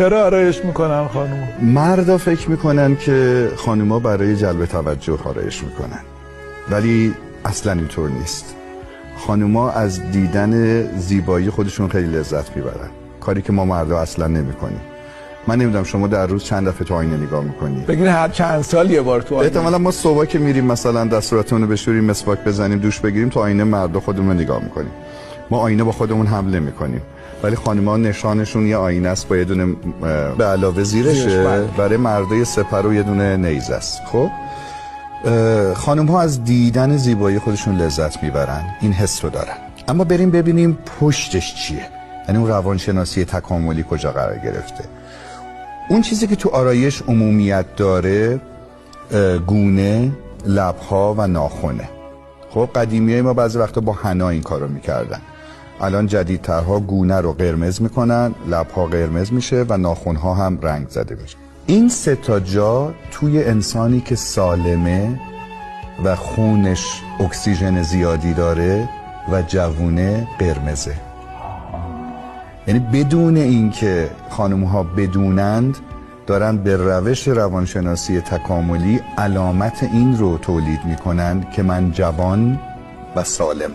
چرا آرایش میکنن خانوم؟ مردا فکر میکنن که خانوما برای جلب توجه آرایش میکنن، ولی اصلا اینطور نیست. خانوما از دیدن زیبایی خودشون خیلی لذت میبرن، کاری که ما مردا اصلا نمیکنیم. من نمیدونم شما در روز چند دفعه تو آینه نگاه میکنی؟ بگین هر چند سال یه بار تو آینه. احتمالاً ما صبح که میریم مثلا دستوراتمون رو بشوریم، مسواک بزنیم، دوش بگیریم، تو آینه مردا خودمون رو نگاه میکنیم. ما آینه با خودمون حمله میکنیم، ولی خانم‌ها نشانشون یه آینه است با یه دونه به علاوه زیرشه. برای مردا سپر و یه دونه نیزه است. خب خانم‌ها از دیدن زیبایی خودشون لذت میبرن، این حس رو دارن. اما بریم ببینیم پشتش چیه، یعنی اون روانشناسی تکاملی کجا قرار گرفته. اون چیزی که تو آرایش عمومیت داره گونه، لب‌ها و ناخنه. خب قدیمیای ما بعضی وقتا با حنا این کارو میکردن. الان جدیدترها گونه رو قرمز میکنن، لب‌ها قرمز میشه و ناخن‌ها هم رنگ زده میشه. این سه تا جا توی انسانی که سالمه و خونش اکسیژن زیادی داره و جوونه قرمزه. یعنی بدون اینکه خانم‌ها بدونند دارن به روش روانشناسی تکاملی علامت این رو تولید میکنن که من جوان و سالمم.